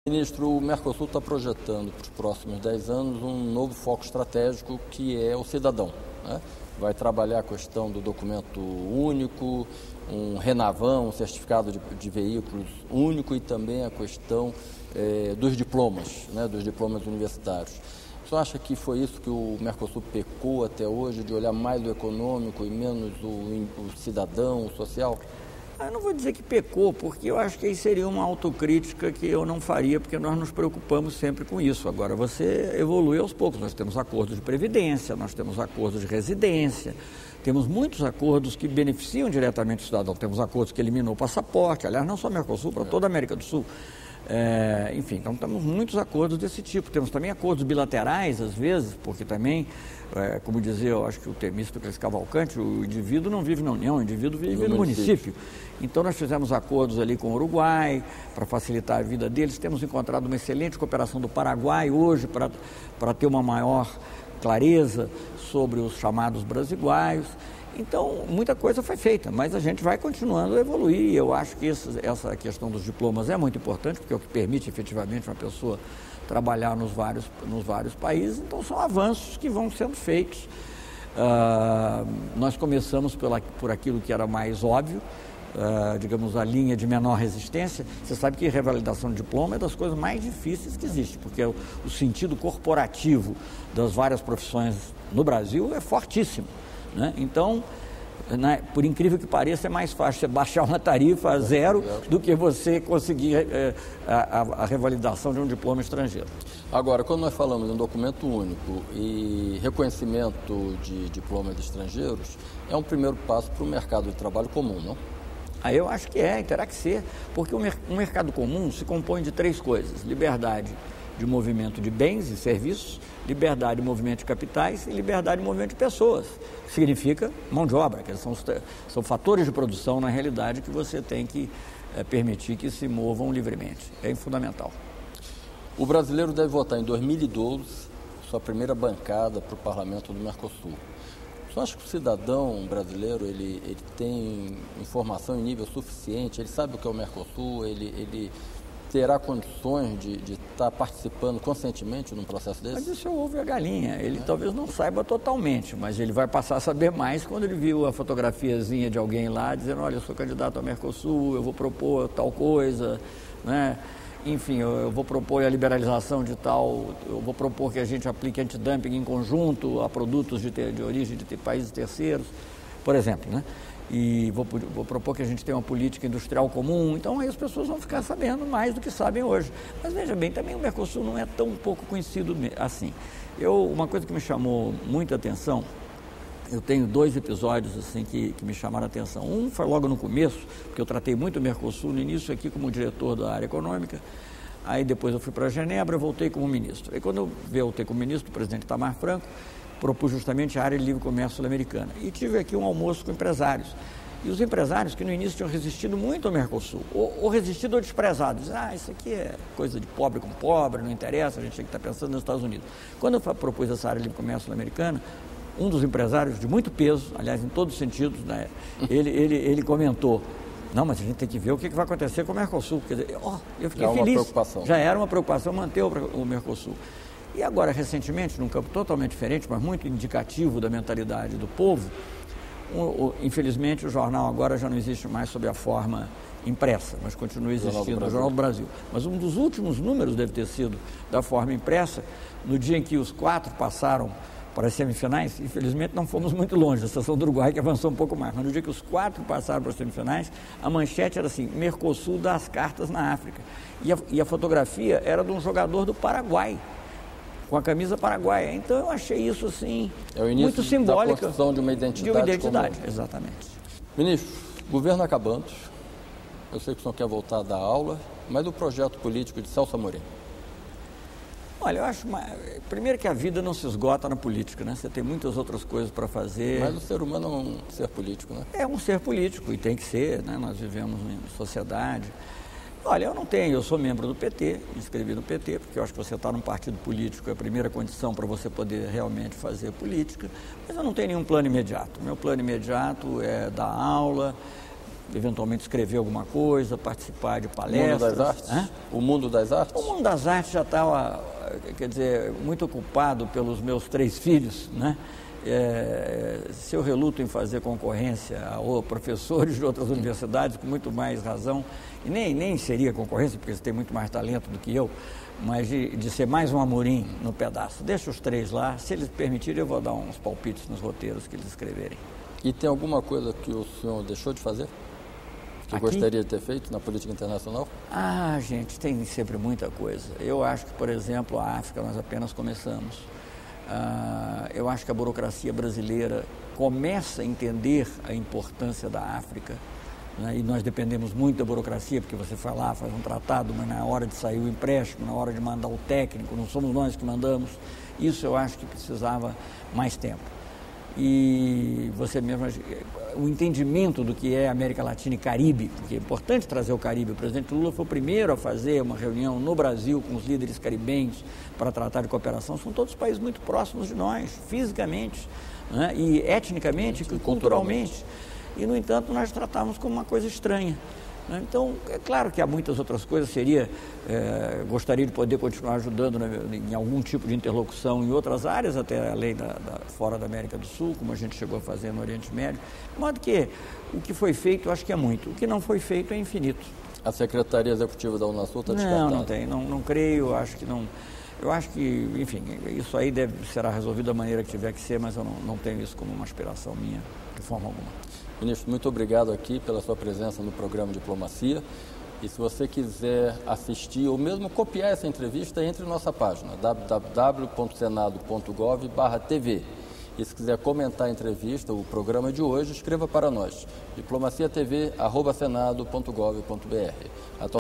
Ministro, o Mercosul está projetando para os próximos 10 anos um novo foco estratégico que é o cidadão, né? Vai trabalhar a questão do documento único, um Renavan, um certificado de veículos único e também a questão dos diplomas, né, dos diplomas universitários. O senhor acha que foi isso que o Mercosul pecou até hoje, de olhar mais o econômico e menos o cidadão, o social? Eu não vou dizer que pecou, porque eu acho que aí seria uma autocrítica que eu não faria, porque nós nos preocupamos sempre com isso. Agora, você evolui aos poucos. Nós temos acordos de previdência, nós temos acordos de residência, temos muitos acordos que beneficiam diretamente o cidadão. Temos acordos que eliminam o passaporte, aliás, não só Mercosul, para toda a América do Sul. Enfim, então temos muitos acordos desse tipo. Temos também acordos bilaterais, às vezes, porque também, como dizia, eu acho que o Temístocles Cavalcante, o indivíduo não vive na União, o indivíduo vive no município. Então nós fizemos acordos ali com o Uruguai para facilitar a vida deles. Temos encontrado uma excelente cooperação do Paraguai hoje para ter uma maior clareza sobre os chamados brasiguaios. Então, muita coisa foi feita, mas a gente vai continuando a evoluir. Eu acho que essa questão dos diplomas é muito importante, porque é o que permite efetivamente uma pessoa trabalhar nos vários países. Então, são avanços que vão sendo feitos. Nós começamos por aquilo que era mais óbvio, digamos, a linha de menor resistência. Você sabe que revalidação de diploma é das coisas mais difíceis que existe, porque o sentido corporativo das várias profissões no Brasil é fortíssimo, né? Então, por incrível que pareça, é mais fácil você baixar uma tarifa a zero do que você conseguir a revalidação de um diploma estrangeiro. Agora, quando nós falamos em um documento único e reconhecimento de diplomas estrangeiros, é um primeiro passo para o mercado de trabalho comum, não? Eu acho que terá que ser, porque o mercado comum se compõe de três coisas: liberdade de movimento de bens e serviços, liberdade de movimento de capitais e liberdade de movimento de pessoas, que significa mão de obra, que são fatores de produção, na realidade, que você tem que permitir que se movam livremente. É fundamental. O brasileiro deve votar em 2012, sua primeira bancada para o Parlamento do Mercosul. Você acha que o cidadão brasileiro ele tem informação em nível suficiente, ele sabe o que é o Mercosul, ele terá condições de estar participando conscientemente num processo desse? Mas isso é o ovo e a galinha. Ele talvez não saiba totalmente, mas ele vai passar a saber mais quando ele viu a fotografiazinha de alguém lá dizendo: olha, eu sou candidato ao Mercosul, eu vou propor tal coisa, né? Enfim, eu vou propor a liberalização de tal, eu vou propor que a gente aplique antidumping em conjunto a produtos de origem de países terceiros, por exemplo, né? E vou propor que a gente tenha uma política industrial comum. Então aí as pessoas vão ficar sabendo mais do que sabem hoje. Mas veja bem, também o Mercosul não é tão pouco conhecido assim. Uma coisa que me chamou muita atenção, eu tenho 2 episódios assim que me chamaram a atenção. Um foi logo no começo, porque eu tratei muito o Mercosul no início aqui como diretor da área econômica. Aí depois eu fui para Genebra, voltei como ministro. Aí quando eu voltei como ministro, o presidente Itamar Franco propus justamente a área de livre comércio sul-americana. E tive aqui um almoço com empresários. E os empresários que no início tinham resistido muito ao Mercosul, ou resistido ou desprezado, dizem: isso aqui é coisa de pobre com pobre, não interessa, a gente tem que estar pensando nos Estados Unidos. Quando eu propus essa área de livre comércio sul-americana, um dos empresários de muito peso, aliás, em todos os sentidos, né, ele comentou: não, mas a gente tem que ver o que vai acontecer com o Mercosul. Quer dizer, eu fiquei feliz. Já era uma preocupação manter o Mercosul. E agora, recentemente, num campo totalmente diferente, mas muito indicativo da mentalidade do povo, infelizmente o jornal agora já não existe mais sob a forma impressa, mas continua existindo, o Jornal do Brasil. Mas um dos últimos números deve ter sido da forma impressa, no dia em que os 4 passaram para as semifinais. Infelizmente não fomos muito longe, a Estação do Uruguai que avançou um pouco mais, mas no dia que os 4 passaram para as semifinais, a manchete era assim: Mercosul dá as cartas na África. E a fotografia era de um jogador do Paraguai, com a camisa paraguaia. Então eu achei isso assim muito simbólico. Da construção de uma identidade. Comum. Exatamente. Ministro, governo acabando, eu sei que o senhor quer voltar a dar aula, mas o projeto político de Celso Amorim? Olha, eu acho, primeiro, que a vida não se esgota na política, né? Você tem muitas outras coisas para fazer. Mas o ser humano é um ser político, né? É um ser político e tem que ser, né? Nós vivemos em sociedade. Olha, eu sou membro do PT, me inscrevi no PT, porque eu acho que você está num partido político, é a primeira condição para você poder realmente fazer política, mas eu não tenho nenhum plano imediato. Meu plano imediato é dar aula, eventualmente escrever alguma coisa, participar de palestras. O mundo das artes? O mundo das artes? O mundo das artes já estava, quer dizer, muito ocupado pelos meus 3 filhos, né? Se eu reluto em fazer concorrência a professores de outras universidades, com muito mais razão, e nem seria concorrência, porque eles têm muito mais talento do que eu, mas de ser mais um Amorim no pedaço. Deixa os 3 lá, se eles permitirem eu vou dar uns palpites nos roteiros que eles escreverem. E tem alguma coisa que o senhor deixou de fazer? Que gostaria de ter feito na política internacional? Gente, tem sempre muita coisa. Eu acho que, por exemplo, a África nós apenas começamos. Eu acho que a burocracia brasileira começa a entender a importância da África, né? E nós dependemos muito da burocracia, porque você vai lá, faz um tratado, mas na hora de sair o empréstimo, na hora de mandar o técnico, não somos nós que mandamos. Isso eu acho que precisava mais tempo. E você mesmo, o entendimento do que é América Latina e Caribe, porque é importante trazer o Caribe. O presidente Lula foi o primeiro a fazer uma reunião no Brasil com os líderes caribenhos para tratar de cooperação. São todos países muito próximos de nós, fisicamente, né? E etnicamente e culturalmente. E, no entanto, nós tratamos como uma coisa estranha. Então, é claro que há muitas outras coisas, gostaria de poder continuar ajudando em algum tipo de interlocução em outras áreas, até além fora da América do Sul, como a gente chegou a fazer no Oriente Médio, de modo que o que foi feito, eu acho que é muito, o que não foi feito é infinito. A Secretaria Executiva da Unasul está descartada? Não tem, não creio, acho que não. Eu acho que, enfim, isso aí será resolvido da maneira que tiver que ser, mas eu não tenho isso como uma aspiração minha, de forma alguma. Ministro, muito obrigado aqui pela sua presença no programa Diplomacia. E se você quiser assistir ou mesmo copiar essa entrevista, entre em nossa página www.senado.gov/tv. E se quiser comentar a entrevista, o programa de hoje, escreva para nós, diplomaciatv@senado.gov.br.